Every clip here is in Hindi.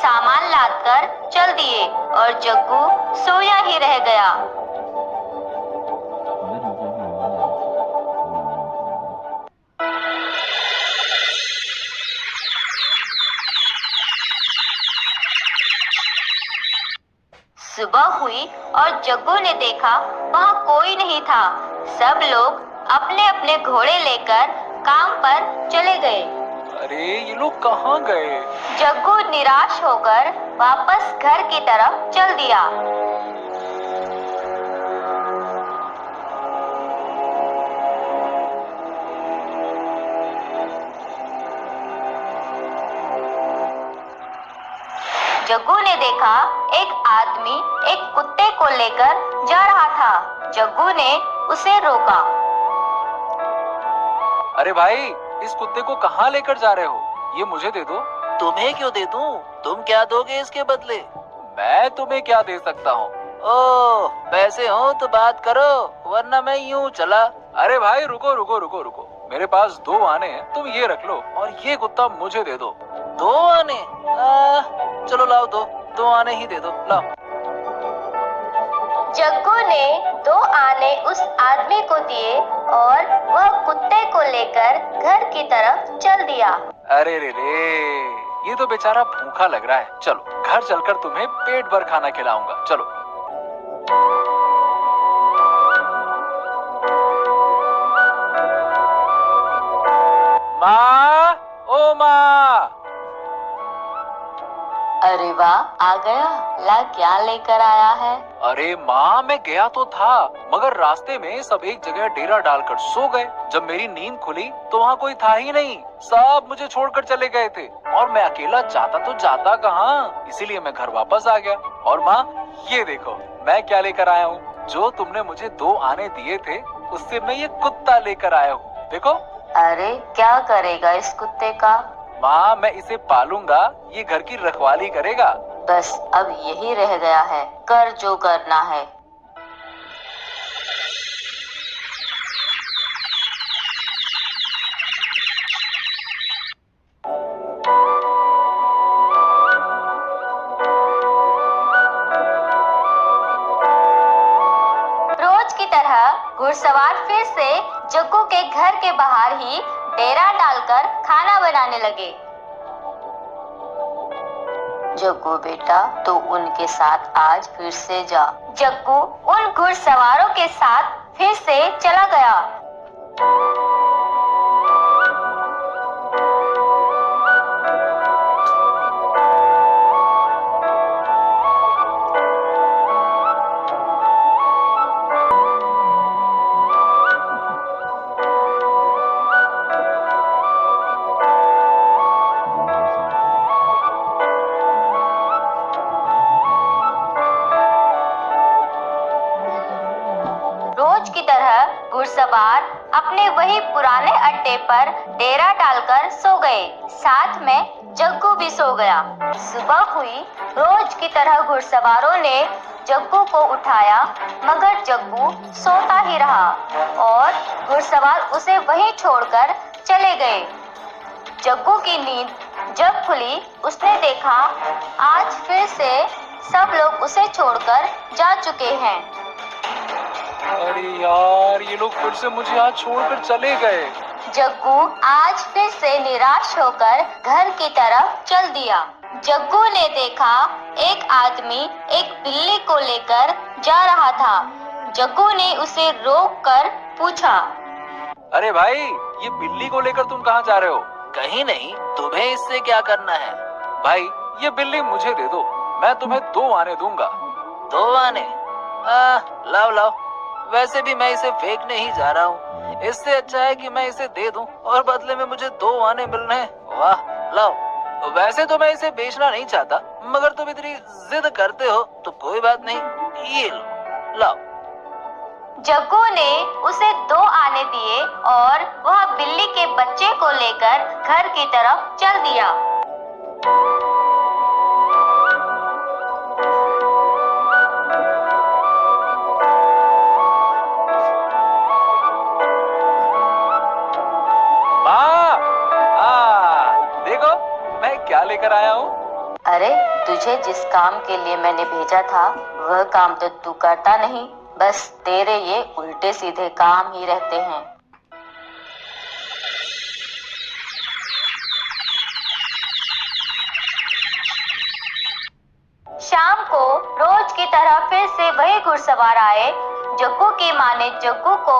सामान लादकर चल दिए और जग्गू सोया ही रह गया। सुबह हुई और जग्गू ने देखा वहाँ कोई नहीं था। सब लोग अपने अपने घोड़े लेकर काम पर चले गए। अरे ये लोग कहाँ गए? जग्गू निराश होकर वापस घर की तरफ चल दिया। जग्गू ने देखा एक आदमी एक कुत्ते को लेकर जा रहा था। जग्गू ने उसे रोका। अरे भाई, इस कुत्ते को कहाँ लेकर जा रहे हो? ये मुझे दे दो। तुम्हें क्यों दे दूं? तुम क्या दोगे इसके बदले? मैं तुम्हें क्या दे सकता हूँ? ओह, पैसे हो तो बात करो, वरना मैं यूं चला। अरे भाई रुको रुको रुको रुको, मेरे पास 2 आने हैं, तुम ये रख लो और ये कुत्ता मुझे दे दो। 2 आने? चलो लाओ, 2 आने ही दे दो, लाओ। जग्गू ने 2 आने उस आदमी को दिए और वह कुत्ते को लेकर घर की तरफ चल दिया। अरे रे रे, ये तो बेचारा भूखा लग रहा है। चलो घर चलकर तुम्हें पेट भर खाना खिलाऊंगा, चलो। माँ, ओ माँ। अरे वाह, आ गया। ला क्या लेकर आया है? अरे माँ, मैं गया तो था, मगर रास्ते में सब एक जगह डेरा डालकर सो गए। जब मेरी नींद खुली तो वहाँ कोई था ही नहीं। सब मुझे छोड़कर चले गए थे और मैं अकेला जाता तो जाता कहाँ, इसीलिए मैं घर वापस आ गया। और माँ, ये देखो मैं क्या लेकर आया हूँ। जो तुमने मुझे 2 आने दिए थे, उससे मैं ये कुत्ता लेकर आया हूँ, देखो। अरे क्या करेगा इस कुत्ते का? माँ, मैं इसे पालूंगा, ये घर की रखवाली करेगा। बस अब यही रह गया है, कर जो करना है। रोज की तरह घुड़सवार फिर से जग्गू के घर के बाहर ही डेरा डालकर खाना बनाने लगे। जग्गू बेटा, तू उनके साथ आज फिर से जा। जग्गू उन घुड़सवारों के साथ फिर से चला गया। रोज की तरह घुड़सवार अपने वही पुराने अड्डे पर डेरा डालकर सो गए। साथ में जग्गू भी सो गया। सुबह हुई, रोज की तरह घुड़सवारों ने जग्गू को उठाया, मगर जग्गू सोता ही रहा और घुड़सवार उसे वहीं छोड़कर चले गए। जग्गू की नींद जब खुली, उसने देखा आज फिर से सब लोग उसे छोड़कर जा चुके हैं। अरे यार, ये लोग फिर से मुझे आज छोड़कर चले गए। जग्गू आज फिर से निराश होकर घर की तरफ चल दिया। जग्गू ने देखा एक आदमी एक बिल्ली को लेकर जा रहा था। जग्गू ने उसे रोककर पूछा, अरे भाई, ये बिल्ली को लेकर तुम कहाँ जा रहे हो? कहीं नहीं, तुम्हें इससे क्या करना है? भाई, ये बिल्ली मुझे दे दो, मैं तुम्हें 2 आने दूंगा। 2 आने? लाओ लाओ, वैसे भी मैं इसे फेंकने ही जा रहा हूँ। इससे अच्छा है कि मैं इसे दे दूं और बदले में मुझे 2 आने मिलने हैं। वाह, लाओ। वैसे तो मैं इसे बेचना नहीं चाहता, मगर तुम इतनी जिद करते हो तो कोई बात नहीं, ये लो, लाओ। जग्गू ने उसे 2 आने दिए और वह बिल्ली के बच्चे को लेकर घर की तरफ चल दिया। देखो मैं क्या लेकर आया हूँ। अरे तुझे जिस काम के लिए मैंने भेजा था वह काम तो तू करता नहीं, बस तेरे ये उल्टे सीधे काम ही रहते हैं। शाम को रोज की तरह फिर से वही घुड़सवार आए। जग्गू की माँ ने जग्गू को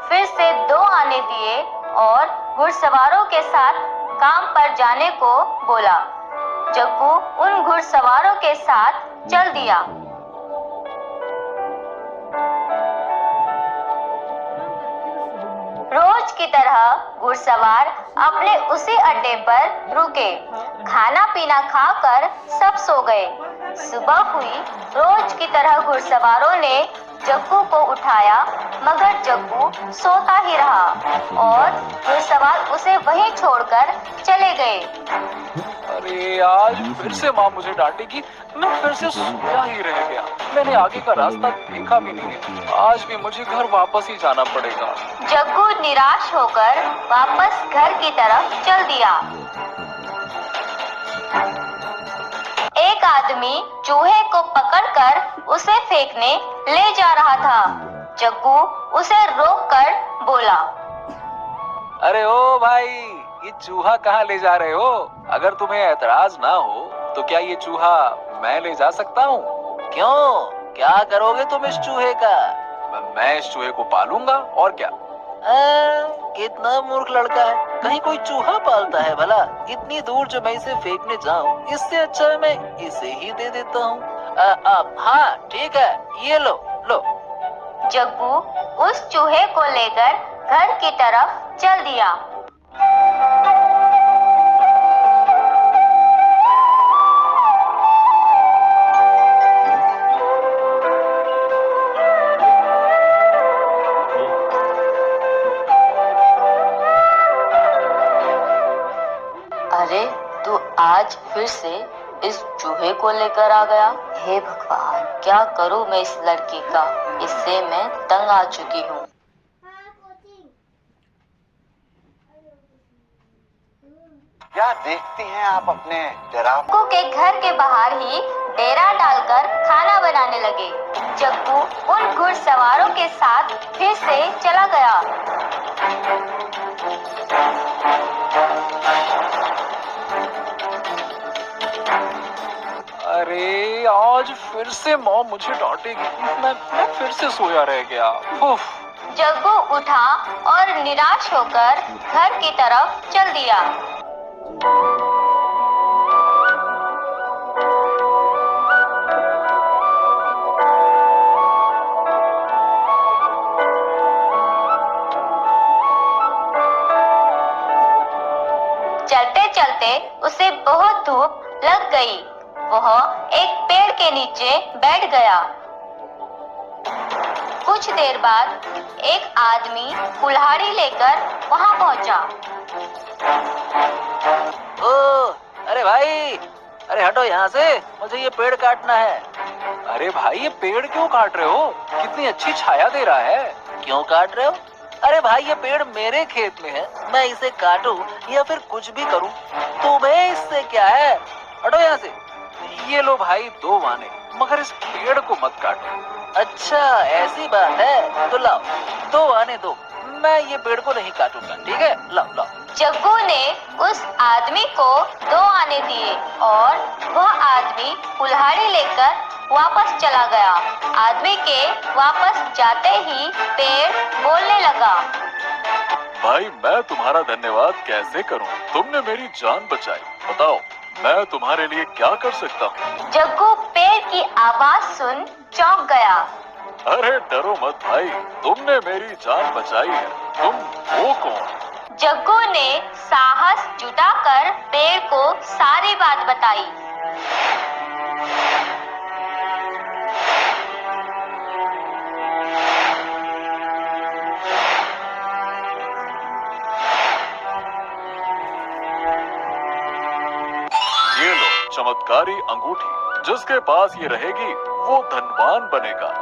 फिर से 2 आने दिए और घुड़सवारों के साथ काम पर जाने को बोला। जग्गू उन घुड़सवारों के साथ चल दिया। रोज की तरह घुड़सवार अपने उसी अड्डे पर रुके। खाना पीना खाकर सब सो गए। सुबह हुई। रोज की तरह घुड़सवारों ने जग्गू को उठाया, मगर जग्गू सोता ही रहा और घुड़सवार उसे वहीं छोड़कर चले गए। अरे आज फिर से माँ मुझे डांटेगी, मैं फिर से सोया ही रह गया। मैंने आगे का रास्ता देखा भी नहीं है। आज भी मुझे घर वापस ही जाना पड़ेगा। जग्गू निराश होकर वापस घर की तरफ चल दिया। एक आदमी चूहे को पकड़कर उसे फेंकने ले जा रहा था। जग्गू उसे रोककर बोला, अरे ओ भाई, ये चूहा कहाँ ले जा रहे हो? अगर तुम्हें एतराज ना हो तो क्या ये चूहा मैं ले जा सकता हूँ? क्यों, क्या करोगे तुम इस चूहे का? मैं इस चूहे को पालूंगा और क्या। कितना मूर्ख लड़का है, कहीं कोई चूहा पालता है भला? इतनी दूर जो मैं इसे फेंकने जाऊं, इससे अच्छा है मैं इसे ही दे देता हूँ। हाँ ठीक है, ये लो लो। जग्गू उस चूहे को लेकर घर की तरफ चल दिया। अरे तू आज फिर से इस चूहे को लेकर आ गया। हे भगवान, क्या करूं मैं इस लड़की का, इससे मैं तंग आ चुकी हूँ। क्या देखती हैं आप अपने जराफ? जग्गू के घर के बाहर ही डेरा डालकर खाना बनाने लगे। जग्गू उन घुड़सवारों के साथ फिर से चला गया। अरे आज फिर से माँ मुझे डांटेगी, मैं फिर से सोया रह गया। उफ। जग्गू उठा और निराश होकर घर की तरफ चल दिया। चलते चलते उसे बहुत धूप लग गई। वह एक पेड़ के नीचे बैठ गया। कुछ देर बाद एक आदमी कुल्हाड़ी लेकर वहां पहुंचा। ओ, अरे भाई, अरे हटो यहाँ से, मुझे ये पेड़ काटना है। अरे भाई, ये पेड़ क्यों काट रहे हो? कितनी अच्छी छाया दे रहा है। क्यों काट रहे हो? अरे भाई, ये पेड़ मेरे खेत में है, मैं इसे काटूं या फिर कुछ भी करूं, तुम्हें इससे क्या है? हटो यहाँ से। ये लो भाई 2 आने, मगर इस पेड़ को मत काटो। अच्छा ऐसी बात है, तो लाओ 2 आने दो, मैं ये पेड़ को नहीं काटूंगा, ठीक है? लाओ लाओ। जग्गू ने उस आदमी को 2 आने दिए और वह आदमी कुल्हाड़ी लेकर वापस चला गया। आदमी के वापस जाते ही पेड़ बोलने लगा, भाई मैं तुम्हारा धन्यवाद कैसे करूं? तुमने मेरी जान बचाई। बताओ मैं तुम्हारे लिए क्या कर सकता हूँ? जग्गू पेड़ की आवाज सुन चौंक गया। अरे डरो मत भाई, तुमने मेरी जान बचाई है। तुम वो कौन? जग्गू ने साहस जुटाकर पेड़ को सारी बात बताई। ये लो चमत्कारी अंगूठी, जिसके पास ये रहेगी वो धनवान बनेगा।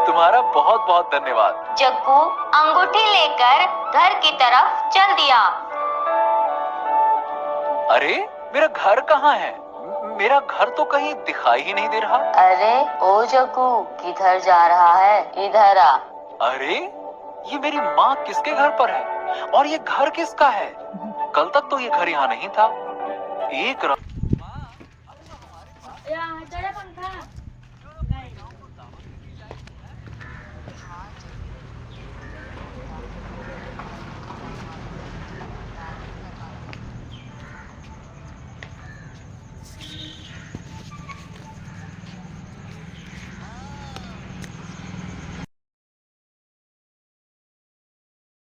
तुम्हारा बहुत बहुत धन्यवाद। जग्गू अंगूठी लेकर घर की तरफ चल दिया। अरे मेरा घर कहाँ है? मेरा घर तो कहीं दिखाई ही नहीं दे रहा। अरे ओ जग्गू, किधर जा रहा है? इधर आ। अरे ये मेरी माँ किसके घर पर है और ये घर किसका है? कल तक तो ये घर यहाँ नहीं था। एक या